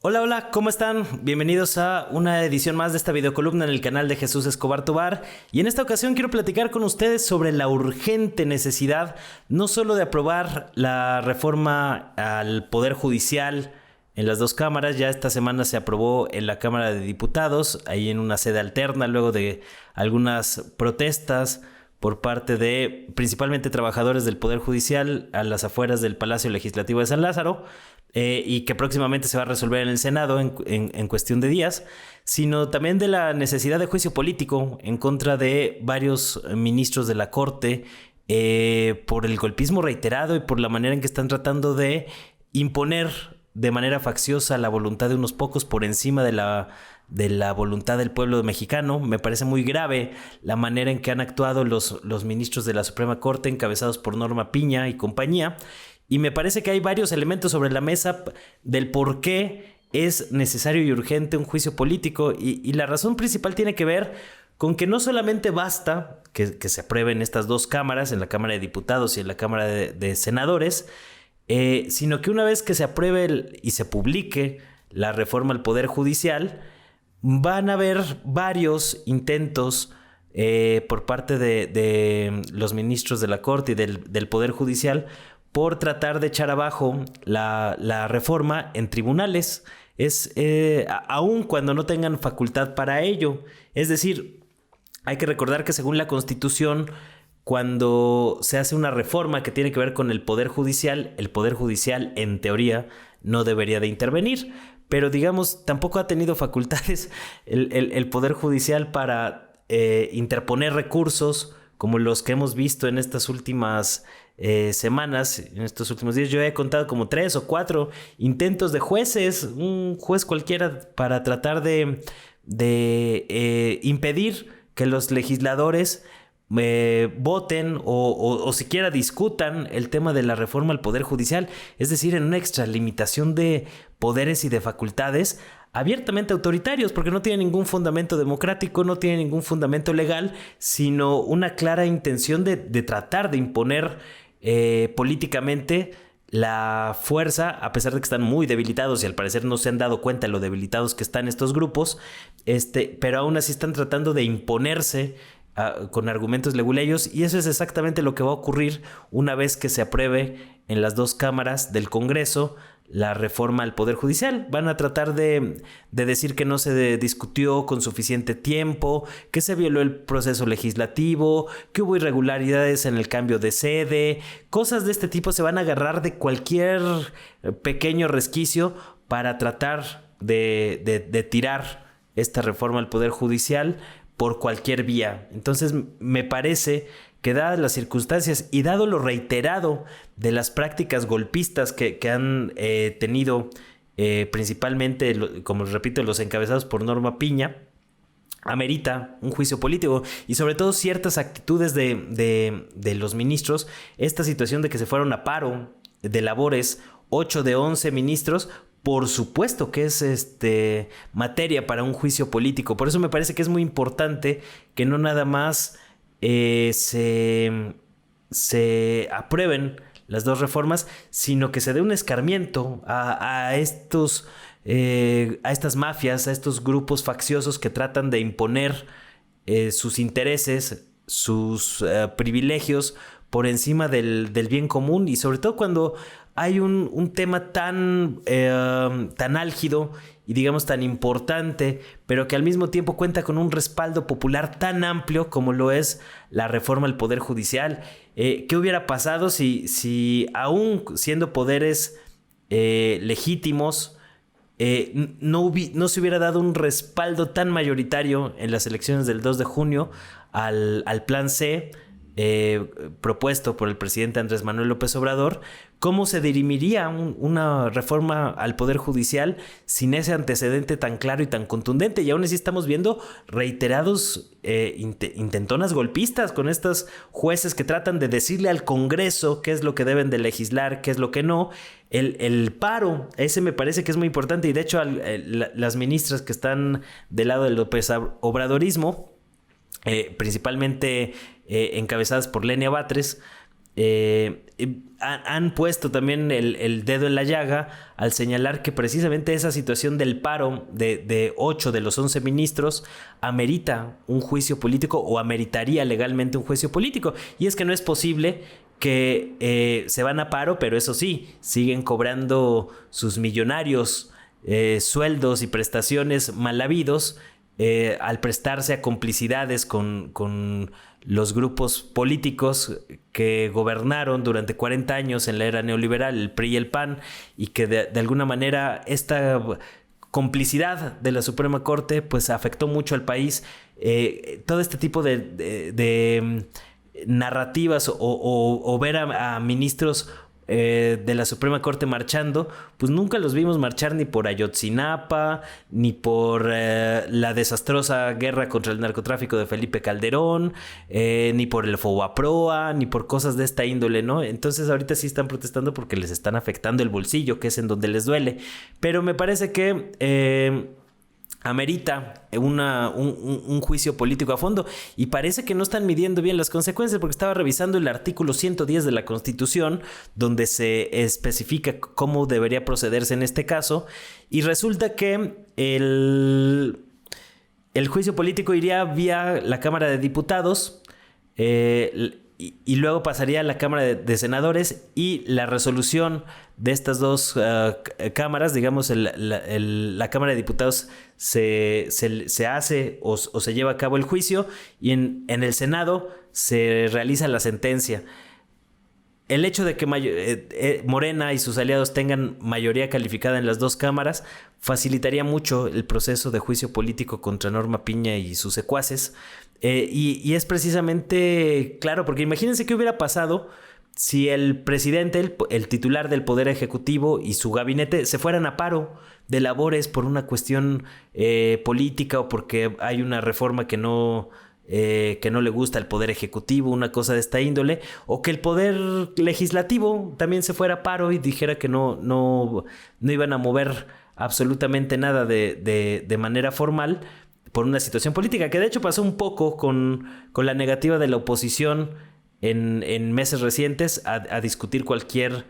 Hola, hola, ¿cómo están? Bienvenidos a una edición más de esta videocolumna en el canal de Jesús Escobar Tobar. Y en esta ocasión quiero platicar con ustedes sobre la urgente necesidad no solo de aprobar la reforma al Poder Judicial en las dos cámaras. Ya esta semana se aprobó en la Cámara de Diputados, ahí en una sede alterna, luego de algunas protestas por parte de principalmente trabajadores del Poder Judicial a las afueras del Palacio Legislativo de San Lázaro, y que próximamente se va a resolver en el Senado en cuestión de días, sino también de la necesidad de juicio político en contra de varios ministros de la Corte, por el golpismo reiterado y por la manera en que están tratando de imponer de manera facciosa la voluntad de unos pocos por encima de la voluntad del pueblo mexicano. Me parece muy grave la manera en que han actuado los ministros de la Suprema Corte, encabezados por Norma Piña y compañía. Y me parece que hay varios elementos sobre la mesa del por qué es necesario y urgente un juicio político. Y la razón principal tiene que ver con que no solamente basta que se aprueben estas dos cámaras, en la Cámara de Diputados y en la Cámara de Senadores, sino que una vez que se apruebe y se publique la reforma al Poder Judicial, van a haber varios intentos por parte de los ministros de la Corte y del Poder Judicial por tratar de echar abajo la reforma en tribunales, aun cuando no tengan facultad para ello. Es decir, hay que recordar que según la Constitución, cuando se hace una reforma que tiene que ver con el Poder Judicial en teoría no debería de intervenir, pero digamos, tampoco ha tenido facultades el Poder Judicial para interponer recursos como los que hemos visto en estas últimas semanas, en estos últimos días. Yo he contado como 3 o 4 intentos de jueces, un juez cualquiera, para tratar de impedir que los legisladores voten o siquiera discutan el tema de la reforma al Poder Judicial, es decir, en una extralimitación de poderes y de facultades abiertamente autoritarios, porque no tiene ningún fundamento democrático, no tiene ningún fundamento legal, sino una clara intención de tratar de imponer políticamente la fuerza, a pesar de que están muy debilitados y al parecer no se han dado cuenta de lo debilitados que están estos grupos, pero aún así están tratando de imponerse con argumentos leguleyos, y eso es exactamente lo que va a ocurrir una vez que se apruebe en las dos cámaras del Congreso la reforma al Poder Judicial. Van a tratar de decir que no se discutió con suficiente tiempo, que se violó el proceso legislativo, que hubo irregularidades en el cambio de sede. Cosas de este tipo se van a agarrar de cualquier pequeño resquicio para tratar de tirar esta reforma al Poder Judicial por cualquier vía. Entonces me parece que, dadas las circunstancias y dado lo reiterado de las prácticas golpistas que han tenido principalmente, como repito, los encabezados por Norma Piña, amerita un juicio político, y sobre todo ciertas actitudes de los ministros. Esta situación de que se fueron a paro de labores 8 de 11 ministros, por supuesto que es materia para un juicio político. Por eso me parece que es muy importante que no nada más se aprueben las dos reformas, sino que se dé un escarmiento a estas mafias, a estos grupos facciosos que tratan de imponer sus intereses, sus privilegios por encima del bien común, y sobre todo cuando hay un tema tan álgido y digamos tan importante, pero que al mismo tiempo cuenta con un respaldo popular tan amplio como lo es la reforma al Poder Judicial. ¿Qué hubiera pasado si aún siendo poderes legítimos, no se hubiera dado un respaldo tan mayoritario en las elecciones del 2 de junio al plan C propuesto por el presidente Andrés Manuel López Obrador? ¿Cómo se dirimiría una reforma al Poder Judicial sin ese antecedente tan claro y tan contundente? Y aún así estamos viendo reiterados intentonas golpistas con estos jueces que tratan de decirle al Congreso qué es lo que deben de legislar, qué es lo que no. El paro, ese me parece que es muy importante, y de hecho las ministras que están del lado del López Obradorismo, principalmente encabezadas por Lenia Batres, han puesto también el dedo en la llaga al señalar que precisamente esa situación del paro de 8 de los 11 ministros amerita un juicio político o ameritaría legalmente un juicio político. Y es que no es posible que se van a paro, pero eso sí, siguen cobrando sus millonarios sueldos y prestaciones mal habidos al prestarse a complicidades con los grupos políticos que gobernaron durante 40 años en la era neoliberal, el PRI y el PAN, y que de alguna manera esta complicidad de la Suprema Corte pues afectó mucho al país. Todo este tipo de narrativas o ver a ministros de la Suprema Corte marchando, pues nunca los vimos marchar ni por Ayotzinapa, ni por la desastrosa guerra contra el narcotráfico de Felipe Calderón, ni por el Fobaproa, ni por cosas de esta índole, ¿no? Entonces ahorita sí están protestando porque les están afectando el bolsillo, que es en donde les duele. Pero me parece que amerita un juicio político a fondo, y parece que no están midiendo bien las consecuencias, porque estaba revisando el artículo 110 de la Constitución, donde se especifica cómo debería procederse en este caso, y resulta que el juicio político iría vía la Cámara de Diputados, y luego pasaría a la Cámara de Senadores, y la resolución de estas dos cámaras, digamos, la Cámara de Diputados se hace o se lleva a cabo el juicio, y en el Senado se realiza la sentencia. El hecho de que Morena y sus aliados tengan mayoría calificada en las dos cámaras facilitaría mucho el proceso de juicio político contra Norma Piña y sus secuaces. Y es precisamente claro, porque imagínense qué hubiera pasado si el presidente, el titular del Poder Ejecutivo y su gabinete se fueran a paro de labores por una cuestión política, o porque hay una reforma que no le gusta al Poder Ejecutivo, una cosa de esta índole, o que el Poder Legislativo también se fuera a paro y dijera que no iban a mover absolutamente nada de manera formal por una situación política, que de hecho pasó un poco con la negativa de la oposición en meses recientes a discutir cualquier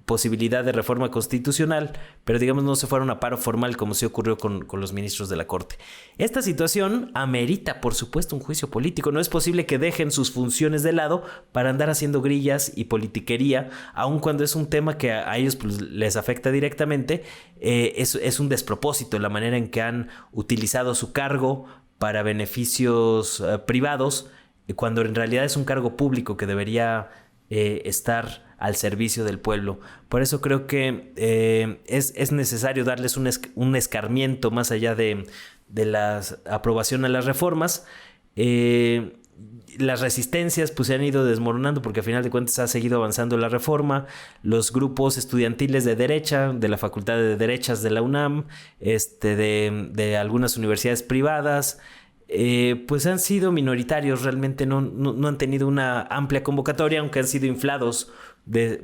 posibilidad de reforma constitucional, pero digamos no se fueron a paro formal como sí ocurrió con los ministros de la Corte. Esta situación amerita, por supuesto, un juicio político. No es posible que dejen sus funciones de lado para andar haciendo grillas y politiquería, aun cuando es un tema que a ellos pues, les afecta directamente. Es un despropósito la manera en que han utilizado su cargo para beneficios privados, cuando en realidad es un cargo público que debería estar al servicio del pueblo. Por eso creo que es necesario darles un escarmiento más allá de la aprobación a las reformas. Las resistencias pues se han ido desmoronando, porque al final de cuentas ha seguido avanzando la reforma. Los grupos estudiantiles de derecha, de la Facultad de Derechas de la UNAM, de algunas universidades privadas, pues han sido minoritarios. Realmente no han tenido una amplia convocatoria, aunque han sido inflados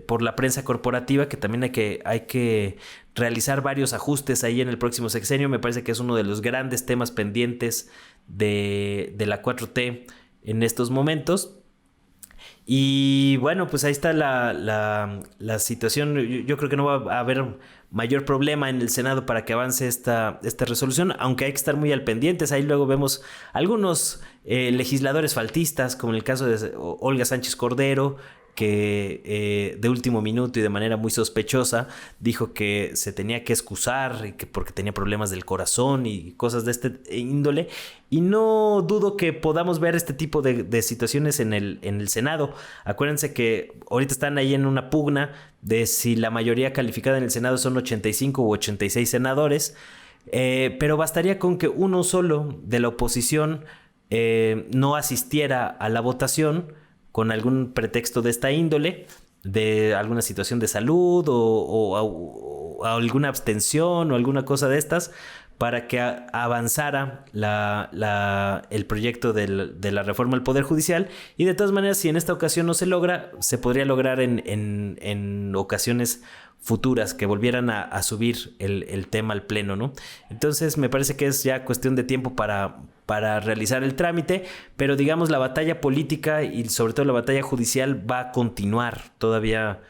por la prensa corporativa, que también hay que realizar varios ajustes ahí en el próximo sexenio. Me parece que es uno de los grandes temas pendientes de la 4T en estos momentos. Y bueno, pues ahí está la situación. Yo creo que no va a haber mayor problema en el Senado para que avance esta resolución, aunque hay que estar muy al pendientes. Ahí luego vemos algunos legisladores faltistas, como en el caso de Olga Sánchez Cordero, que de último minuto y de manera muy sospechosa dijo que se tenía que excusar y que porque tenía problemas del corazón y cosas de este índole. Y no dudo que podamos ver este tipo de situaciones en el Senado. Acuérdense que ahorita están ahí en una pugna de si la mayoría calificada en el Senado son 85 u 86 senadores, pero bastaría con que uno solo de la oposición no asistiera a la votación con algún pretexto de esta índole, de alguna situación de salud o alguna abstención o alguna cosa de estas, para que avanzara el proyecto de la reforma al Poder Judicial. Y de todas maneras, si en esta ocasión no se logra, se podría lograr en ocasiones futuras, que volvieran a subir el tema al pleno, ¿no? Entonces me parece que es ya cuestión de tiempo para para realizar el trámite, pero digamos la batalla política y sobre todo la batalla judicial va a continuar todavía,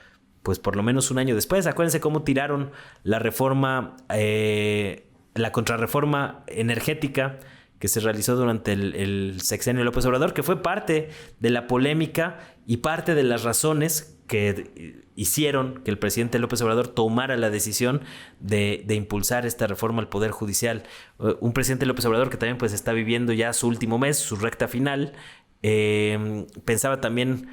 pues por lo menos un año después. Acuérdense cómo tiraron la reforma, la contrarreforma energética que se realizó durante el sexenio de López Obrador, que fue parte de la polémica y parte de las razones que hicieron que el presidente López Obrador tomara la decisión de impulsar esta reforma al Poder Judicial. Un presidente López Obrador que también pues está viviendo ya su último mes, su recta final. Pensaba también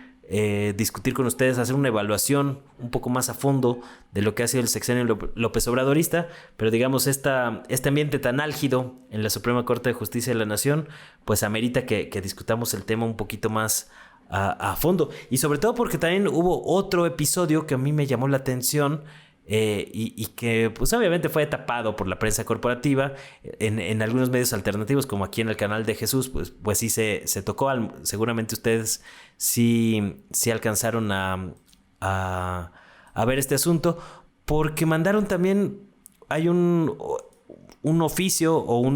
discutir con ustedes, hacer una evaluación un poco más a fondo de lo que ha sido el sexenio López Obradorista, pero digamos este ambiente tan álgido en la Suprema Corte de Justicia de la Nación pues amerita que discutamos el tema un poquito más a fondo, y sobre todo porque también hubo otro episodio que a mí me llamó la atención, y que pues obviamente fue tapado por la prensa corporativa en algunos medios alternativos, como aquí en el canal de Jesús, pues sí se tocó. Seguramente ustedes sí alcanzaron a ver este asunto, porque mandaron también, hay un oficio o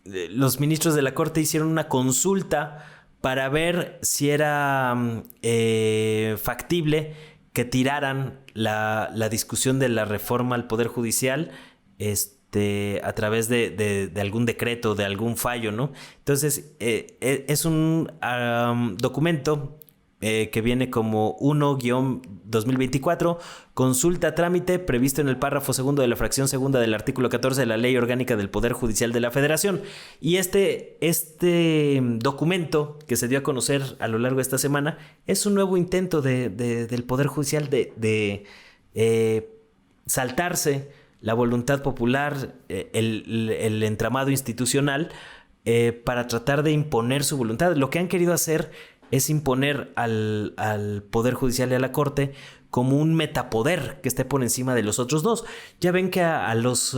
los ministros de la Corte hicieron una consulta para ver si era factible que tiraran la discusión de la reforma al Poder Judicial a través de algún decreto, de algún fallo, ¿no? Entonces, es un documento que viene como 1-2024, consulta trámite previsto en el párrafo segundo de la fracción segunda del artículo 14 de la Ley Orgánica del Poder Judicial de la Federación. Y este documento que se dio a conocer a lo largo de esta semana es un nuevo intento del Poder Judicial de saltarse la voluntad popular, el entramado institucional, para tratar de imponer su voluntad. Lo que han querido hacer es imponer al Poder Judicial y a la Corte como un metapoder que esté por encima de los otros dos. Ya ven que a los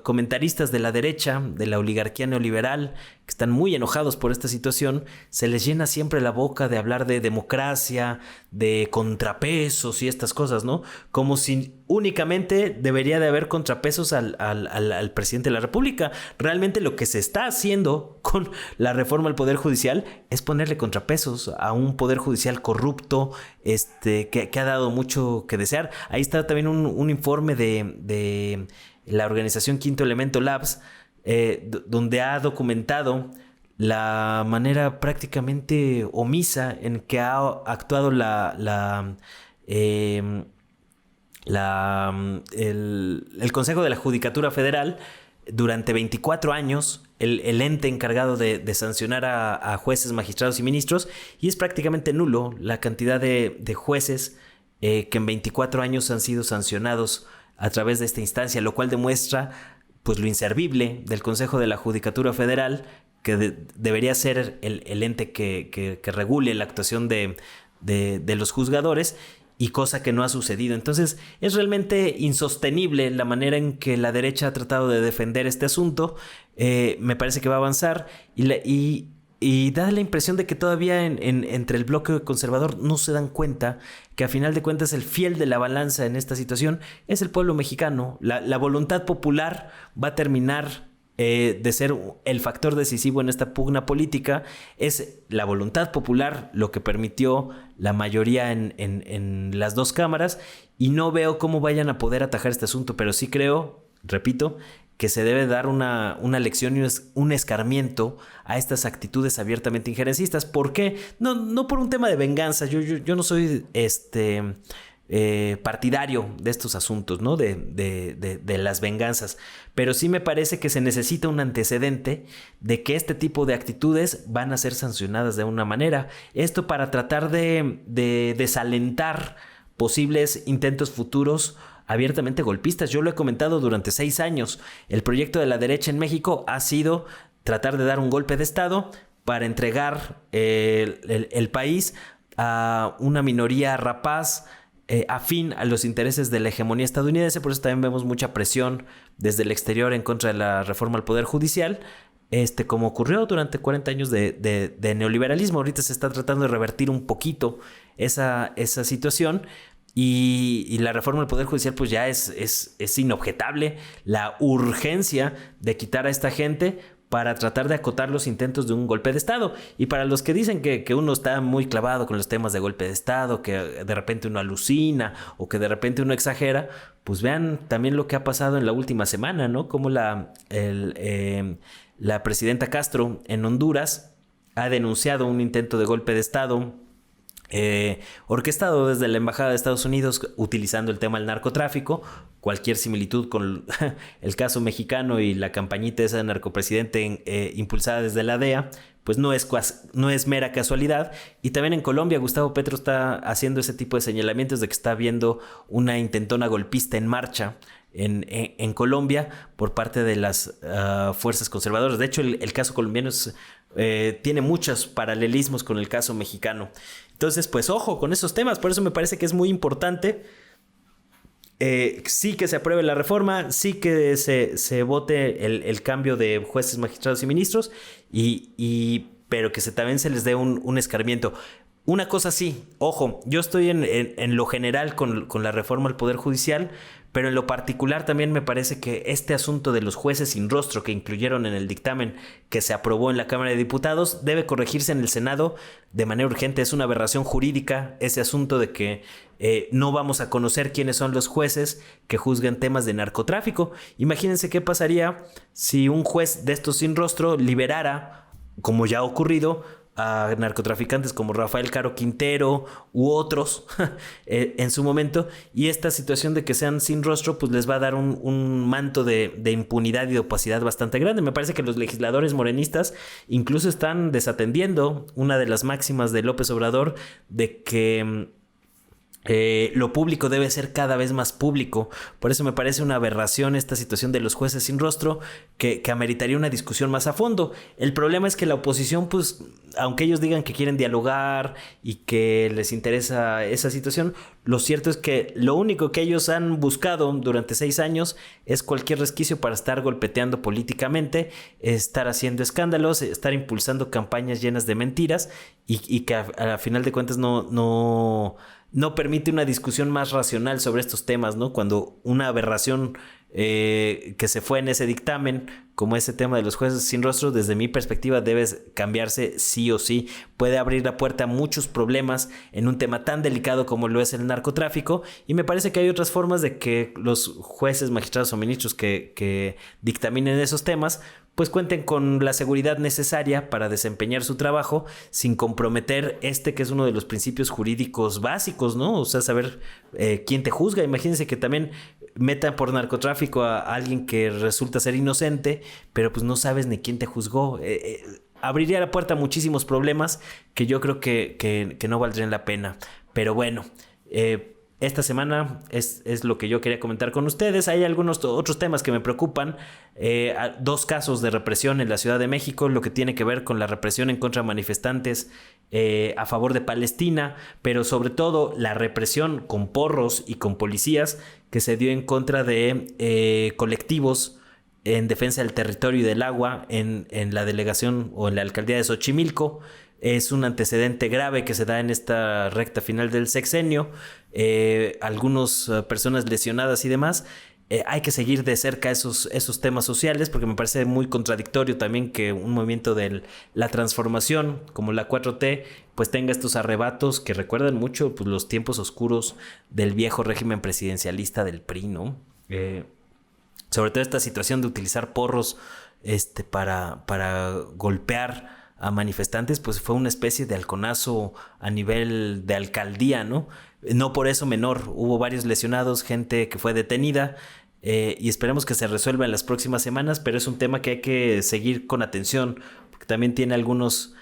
comentaristas de la derecha, de la oligarquía neoliberal, que están muy enojados por esta situación, se les llena siempre la boca de hablar de democracia, de contrapesos y estas cosas, ¿no? Como si únicamente debería de haber contrapesos al presidente de la República. Realmente lo que se está haciendo con la reforma al Poder Judicial es ponerle contrapesos a un Poder Judicial corrupto, que ha dado mucho que desear. Ahí está también un informe de la organización Quinto Elemento Labs, donde ha documentado la manera prácticamente omisa en que ha actuado el Consejo de la Judicatura Federal durante 24 años, el ente encargado de sancionar a jueces, magistrados y ministros, y es prácticamente nulo la cantidad de jueces que en 24 años han sido sancionados a través de esta instancia, lo cual demuestra pues lo inservible del Consejo de la Judicatura Federal, que debería ser el ente que regule la actuación de los juzgadores, y cosa que no ha sucedido. Entonces es realmente insostenible la manera en que la derecha ha tratado de defender este asunto. Me parece que va a avanzar y da la impresión de que todavía entre el bloque conservador no se dan cuenta que a final de cuentas el fiel de la balanza en esta situación es el pueblo mexicano. La voluntad popular va a terminar de ser el factor decisivo en esta pugna política. Es la voluntad popular lo que permitió la mayoría en las dos cámaras, y no veo cómo vayan a poder atajar este asunto, pero sí creo, repito, que se debe dar una lección y un escarmiento a estas actitudes abiertamente injerencistas. ¿Por qué? No por un tema de venganza. Yo no soy partidario de estos asuntos, ¿no? De las venganzas, pero sí me parece que se necesita un antecedente de que este tipo de actitudes van a ser sancionadas de una manera. Esto para tratar de desalentar posibles intentos futuros abiertamente golpistas. Yo lo he comentado durante 6 años. El proyecto de la derecha en México ha sido tratar de dar un golpe de estado para entregar el país a una minoría rapaz, afín a los intereses de la hegemonía estadounidense. Por eso también vemos mucha presión desde el exterior en contra de la reforma al Poder Judicial, como ocurrió durante 40 años de neoliberalismo. Ahorita se está tratando de revertir un poquito esa situación, y la reforma del Poder Judicial pues ya es inobjetable la urgencia de quitar a esta gente para tratar de acotar los intentos de un golpe de Estado. Y para los que dicen que uno está muy clavado con los temas de golpe de Estado, que de repente uno alucina o que de repente uno exagera, pues vean también lo que ha pasado en la última semana, ¿no? Como la presidenta Castro en Honduras ha denunciado un intento de golpe de Estado orquestado desde la Embajada de Estados Unidos utilizando el tema del narcotráfico. Cualquier similitud con el caso mexicano y la campañita esa de narcopresidente impulsada desde la DEA, pues no es mera casualidad. Y también en Colombia Gustavo Petro está haciendo ese tipo de señalamientos de que está habiendo una intentona golpista en marcha en Colombia por parte de las fuerzas conservadoras. De hecho, el caso colombiano tiene muchos paralelismos con el caso mexicano. Entonces, pues ojo con esos temas. Por eso me parece que es muy importante sí que se apruebe la reforma, sí que se vote el cambio de jueces, magistrados y ministros, pero que también se les dé un escarmiento. Una cosa sí, ojo, yo estoy en lo general con la reforma al Poder Judicial, pero en lo particular también me parece que este asunto de los jueces sin rostro que incluyeron en el dictamen que se aprobó en la Cámara de Diputados debe corregirse en el Senado de manera urgente. Es una aberración jurídica ese asunto de que no vamos a conocer quiénes son los jueces que juzgan temas de narcotráfico. Imagínense qué pasaría si un juez de estos sin rostro liberara, como ya ha ocurrido, a narcotraficantes como Rafael Caro Quintero u otros en su momento, y esta situación de que sean sin rostro pues les va a dar un manto de impunidad y de opacidad bastante grande. Me parece que los legisladores morenistas incluso están desatendiendo una de las máximas de López Obrador de que lo público debe ser cada vez más público. Por eso me parece una aberración esta situación de los jueces sin rostro que ameritaría una discusión más a fondo. El problema es que la oposición, pues, aunque ellos digan que quieren dialogar y que les interesa esa situación, lo cierto es que lo único que ellos han buscado durante 6 años es cualquier resquicio para estar golpeteando políticamente, estar haciendo escándalos, estar impulsando campañas llenas de mentiras y que a final de cuentas no permite una discusión más racional sobre estos temas, ¿no? Cuando una aberración que se fue en ese dictamen, como ese tema de los jueces sin rostro, desde mi perspectiva debe cambiarse sí o sí. Puede abrir la puerta a muchos problemas en un tema tan delicado como lo es el narcotráfico, y me parece que hay otras formas de que los jueces, magistrados o ministros que dictaminen esos temas pues cuenten con la seguridad necesaria para desempeñar su trabajo sin comprometer que es uno de los principios jurídicos básicos, ¿no? O sea, saber quién te juzga. Imagínense que también metan por narcotráfico a alguien que resulta ser inocente, pero pues no sabes ni quién te juzgó. Abriría la puerta a muchísimos problemas que yo creo que no valdrían la pena. Pero bueno, esta semana es lo que yo quería comentar con ustedes. Hay algunos otros temas que me preocupan. 2 casos de represión en la Ciudad de México, lo que tiene que ver con la represión en contra de manifestantes a favor de Palestina, pero sobre todo la represión con porros y con policías que se dio en contra de colectivos en defensa del territorio y del agua en la delegación o en la alcaldía de Xochimilco. Es un antecedente grave que se da en esta recta final del sexenio. Algunas personas lesionadas y demás. Hay que seguir de cerca esos temas sociales, porque me parece muy contradictorio también que un movimiento de la transformación como la 4T pues tenga estos arrebatos que recuerdan mucho pues, los tiempos oscuros del viejo régimen presidencialista del PRI, ¿no? Sobre todo esta situación de utilizar porros para golpear a manifestantes, pues fue una especie de halconazo a nivel de alcaldía, ¿no? No por eso menor, hubo varios lesionados, gente que fue detenida, y esperemos que se resuelva en las próximas semanas, pero es un tema que hay que seguir con atención, porque también tiene algunos,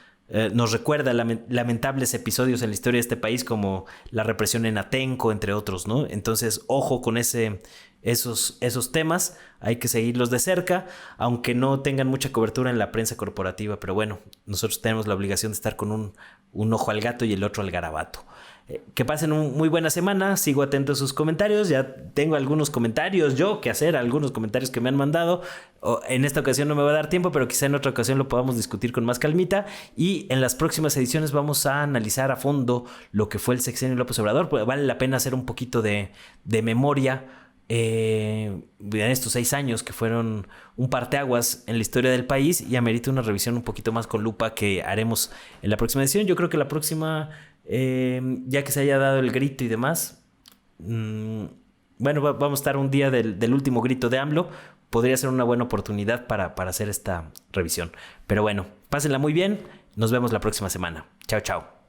nos recuerda lamentables episodios en la historia de este país, como la represión en Atenco, entre otros, ¿no? Entonces, ojo con ese esos temas. Hay que seguirlos de cerca, aunque no tengan mucha cobertura en la prensa corporativa. Pero bueno, nosotros tenemos la obligación de estar con un ojo al gato y el otro al garabato. Que pasen una muy buena semana. Sigo atento a sus comentarios. Ya tengo algunos comentarios yo que hacer, algunos comentarios que me han mandado. En esta ocasión no me va a dar tiempo, pero quizá en otra ocasión lo podamos discutir con más calmita. Y en las próximas ediciones vamos a analizar a fondo lo que fue el sexenio López Obrador. Pues vale la pena hacer un poquito de memoria en estos 6 años que fueron un parteaguas en la historia del país, y amerita una revisión un poquito más con lupa que haremos en la próxima edición. Yo creo que la próxima, ya que se haya dado el grito y demás, bueno, vamos a estar un día del último grito de AMLO. Podría ser una buena oportunidad para hacer esta revisión. Pero bueno, pásenla muy bien. Nos vemos la próxima semana. Chao, chao.